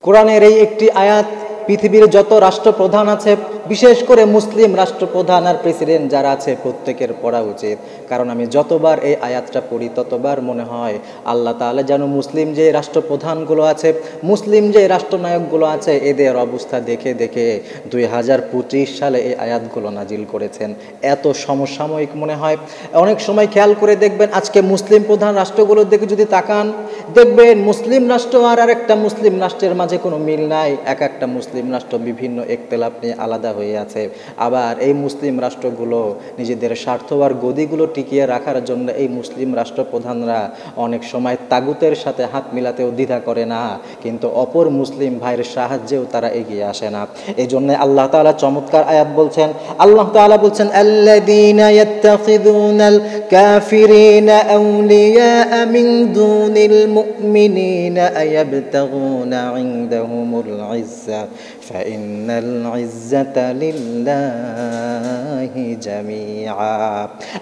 কোরআনের এই একটি আয়াত পৃথিবীর যত রাষ্ট্রপ্রধান আছে, বিশেষ করে মুসলিম রাষ্ট্রপ্রধান আর প্রেসিডেন্ট যারা আছে প্রত্যেকের পড়া উচিত। কারণ আমি যতবার এই আয়াতটা পড়ি ততবার মনে হয় আল্লাহ তাআলা যেন মুসলিম যে রাষ্ট্রপ্রধানগুলো আছে, মুসলিম যে রাষ্ট্রনায়কগুলো আছে, এদের অবস্থা দেখে দেখে 2025 সালে এই আয়াতগুলো নাজিল করেছেন। এত সমসাময়িক মনে হয়। অনেক সময় খেয়াল করে দেখবেন, আজকে মুসলিম প্রধান রাষ্ট্রগুলোর দিকে যদি তাকান, দেখবেন মুসলিম রাষ্ট্র আর একটা মুসলিম রাষ্ট্রের মাঝে কোনো মিল নাই। এক একটা মুসলিম রাষ্ট্র বিভিন্ন একতলাপ নিয়ে আলাদা হয়ে আছে। আবার এই মুসলিম রাষ্ট্রগুলো নিজেদের স্বার্থ আর গদিগুলো টিকিয়ে রাখার জন্য এই মুসলিম রাষ্ট্রপ্রধানরা অনেক সময় তাগুতের সাথে হাত মিলাতেও দ্বিধা করে না, কিন্তু অপর মুসলিম ভাইয়ের সাহায্যেও তারা এগিয়ে আসে না। এই জন্য আল্লাহ তাআলা চমৎকার আয়াত বলছেন। আল্লাহ তাআলা বলছেন, আল্লাযীনা ইয়াত্তাখিযুনাল কাফিরিনা আউলিয়া মিন দুনিল মুমিনিনা আয়াবতাগুনা ইনদাহুমুল ইজ্জা ফাইন্নাল ইজ্জাতা লিল্লাহি জামিআ।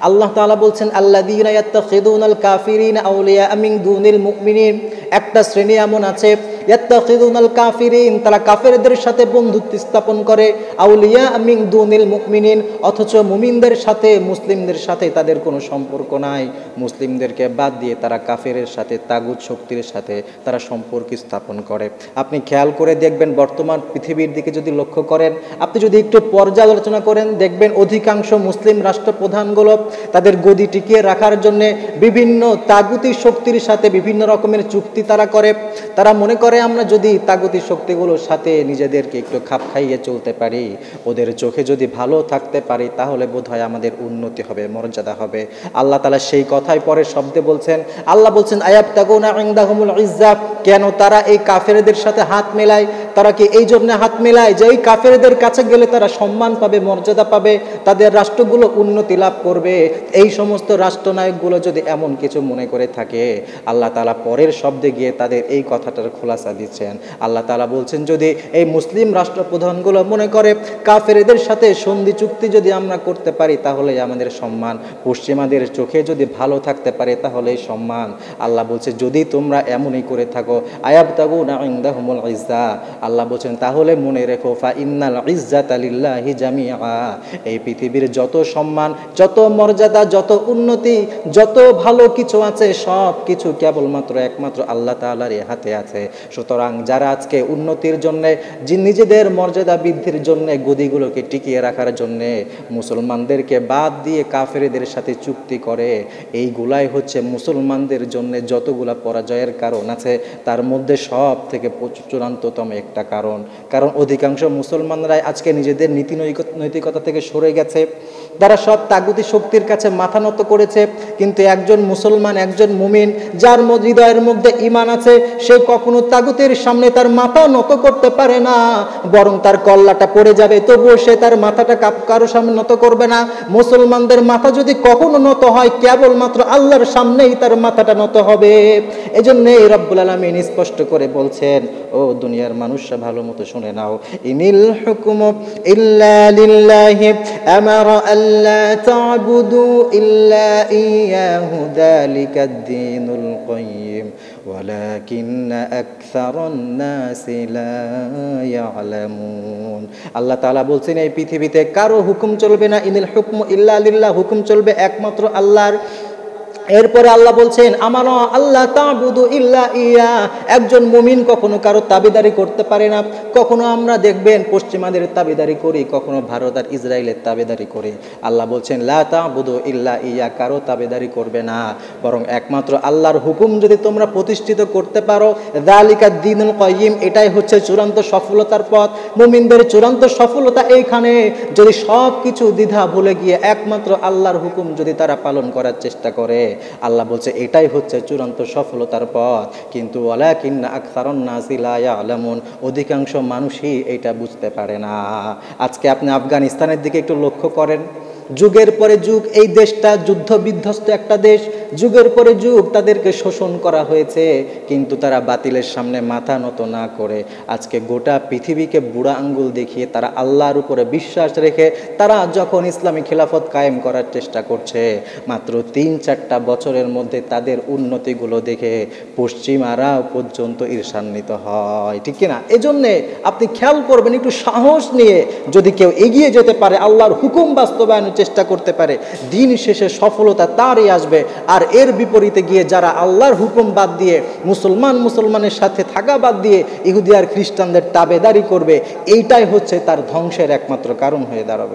আল্লাহ তাআলা বলছেন, আল্লাযীনা ইয়াত্তাখিযুনাল কাফিরিনা আউলিয়া মিন দুনিল মুমিনিন। একটা শ্রেণী এমন আছে, ইয়াত্তাখিযুনাল কাফিরিন, তারা কাফেরদের সাথে বন্ধুত্ব স্থাপন করে, আউলিয়া মিন দুনিল মুমিনিন, অথচ মুমিনদের সাথে মুসলিমদের সাথে তাদের কোনো সম্পর্ক নাই। মুসলিমদেরকে বাদ দিয়ে তারা কাফেরের সাথে, তাগুত শক্তির সাথে তারা সম্পর্ক স্থাপন করে। আপনি খেয়াল করে দেখবেন, বর্তমান পৃথিবীর দিকে যদি লক্ষ্য করেন, আপনি যদি একটু পর্যালোচনা করেন, দেখবেন অধিকাংশ মুসলিম রাষ্ট্রপ্রধানগুলো তাদের গদি টিকিয়ে রাখার জন্য বিভিন্ন তাগুতি শক্তির সাথে বিভিন্ন রকমের চুক্তি তারা করে। তারা মনে করে আমরা যদি তাগুতি শক্তিগুলোর সাথে নিজেদেরকে একটু খাপ খাইয়ে চলতে পারি, ওদের চোখে যদি ভালো থাকতে পারি, তাহলে বোধহয় আমাদের উন্নতি হবে, মর্যাদা হবে। আল্লাহ তাআলা সেই কথাই পরে শব্দে বলছেন। আল্লাহ বলছেন, আয়াবতাগুনা ইনদাহুমুল ইজ্জা, কেন তারা এই কাফেরদের সাথে হাত মেলায়? তারা কি এই জন্য হাত মেলায় যে এই কাফেরদের কাছে গেলে তারা সম্মান পাবে, মর্যাদা পাবে, তাদের রাষ্ট্রগুলো উন্নতি লাভ করবে? এই সমস্ত রাষ্ট্রনায়কগুলো যদি এমন কিছু মনে করে থাকে, আল্লাহ তাআলা পরের শব্দে গিয়ে তাদের এই কথাটার খোলাসা দিচ্ছেন। আল্লাহ তাআলা বলছেন, যদি এই মুসলিম রাষ্ট্রপ্রধানগুলো মনে করে কাফেরদের সাথে সন্ধি চুক্তি যদি আমরা করতে পারি তাহলেই আমাদের সম্মান, পশ্চিমাদের চোখে যদি ভালো থাকতে পারে তাহলেই সম্মান। আল্লাহ বলছে, যদি তোমরা এমনই করে থাকো, আয়াবতাগুনা ইনদাহুমুল ইজ্জা, আল্লাহ বলছেন তাহলে মনে রেখো, ফাইন্নাল ইজ্জাতা লিল্লাহি জামিআ, এই পৃথিবীর যত সম্মান, যত মর্যাদা, যত উন্নতি, যত ভালো কিছু আছে, সব কিছু কেবলমাত্র একমাত্র আল্লাহ তাআলারই হাতে আছে। সুতরাং যারা আজকে উন্নতির জন্যে, নিজেদের মর্যাদা বৃদ্ধির জন্য, গদিগুলোকে টিকিয়ে রাখার জন্যে মুসলমানদেরকে বাদ দিয়ে কাফেরদের সাথে চুক্তি করে, এইগুলাই হচ্ছে মুসলমানদের জন্য যতগুলা পরাজয়ের কারণ আছে তার মধ্যে সব থেকে চূড়ান্ততম একটা কারণ। কারণ অধিকাংশ মুসলমানরাই আজকে নিজেদের নীতি নৈতিকতা থেকে সরে গেছে। তারা সব তাগুতি শক্তির কাছে মাথা নত করেছে। কিন্তু একজন মুসলমান, একজন মুমিন যার হৃদয়ের মধ্যে ঈমান আছে, সে কখনো তাগুতের সামনে তার মাথা নত করতে পারে না, বরং তার কল্লাটা পড়ে যাবে, তবুও সে তার মাথাটা কারো সামনে নত করবে না। মুসলমানদের মাথা যদি কখনো নত হয়, কেবলমাত্র আল্লাহর সামনেই তার মাথাটা নত হবে। এজন্যই রব্বুল আলামিন স্পষ্ট করে বলছেন, ও দুনিয়ার মানুষরা ভালো মতো শুনে নাও, ইনিল হুকুমু ইল্লা লিল্লাহি আমারা আল্লা তা'বুদু ইল্লা ইয়াহু যালিকাদ দীনুল কাইয়্যিম ওয়ালাকিন্না আকসারান নাসি লা ইয়ালামুন। আল্লাহ তাআলা বলছেন, এই পৃথিবীতে কারো হুকুম চলবে না, ইনিল হুকমু ইল্লা লিল্লাহ, হুকুম চলবে একমাত্র আল্লাহর। এরপরে আল্লাহ বলছেন, আমারা আল্লাহ তা'বুদু ইল্লা ইয়া, একজন মুমিন কখনো কারো তাবেদারি করতে পারে না। কখনো আমরা দেখবেন পশ্চিমাদের তাবেদারি করি, কখনো ভারত আর ইসরায়েলের তাবেদারি করি। আল্লাহ বলছেন, লা তা'বুদু ইল্লা ইয়া, কারো তাবেদারি করবে না, বরং একমাত্র আল্লাহর হুকুম যদি তোমরা প্রতিষ্ঠিত করতে পারো, যালিকাদ দীনুল কাইয়্যিম, এটাই হচ্ছে চূড়ান্ত সফলতার পথ। মুমিনদের চূড়ান্ত সফলতা এইখানে, যদি সব কিছু দ্বিধা ভুলে গিয়ে একমাত্র আল্লাহর হুকুম যদি তারা পালন করার চেষ্টা করে, আল্লাহ বলছে এটাই হচ্ছে চূড়ান্ত সফলতার পথ। কিন্তু ওয়ালাকিন্না আকসারান নাসি লা ইয়ালামুন, অধিকাংশ মানুষই এটা বুঝতে পারে না। আজকে আপনি আফগানিস্তানের দিকে একটু লক্ষ্য করেন, যুগের পরে যুগ এই দেশটা যুদ্ধ বিধ্বস্ত একটা দেশ, যুগের পরে যুগ তাদেরকে শোষণ করা হয়েছে, কিন্তু তারা বাতিলের সামনে মাথা নত না করে আজকে গোটা পৃথিবীকে বুড়া আঙ্গুল দেখিয়ে তারা আল্লাহর উপরে বিশ্বাস রেখে তারা যখন ইসলামী খিলাফত কায়েম করার চেষ্টা করছে, মাত্র ৩-৪টা বছরের মধ্যে তাদের উন্নতিগুলো দেখে পশ্চিমারাও পর্যন্ত ঈর্ষান্বিত হয়, ঠিক কিনা? এজন্যে আপনি খেয়াল করবেন, একটু সাহস নিয়ে যদি কেউ এগিয়ে যেতে পারে, আল্লাহর হুকুম বাস্তবায়নের চেষ্টা করতে পারে, দিন শেষে সফলতা তারই আসবে। আর এর বিপরীতে গিয়ে যারা আল্লাহর হুকুম বাদ দিয়ে মুসলমানের সাথে থাকা বাদ দিয়ে ইহুদি আর খ্রিস্টানদের তাবেদারি করবে, এইটাই হচ্ছে তার ধ্বংসের একমাত্র কারণ হয়ে দাঁড়াবে।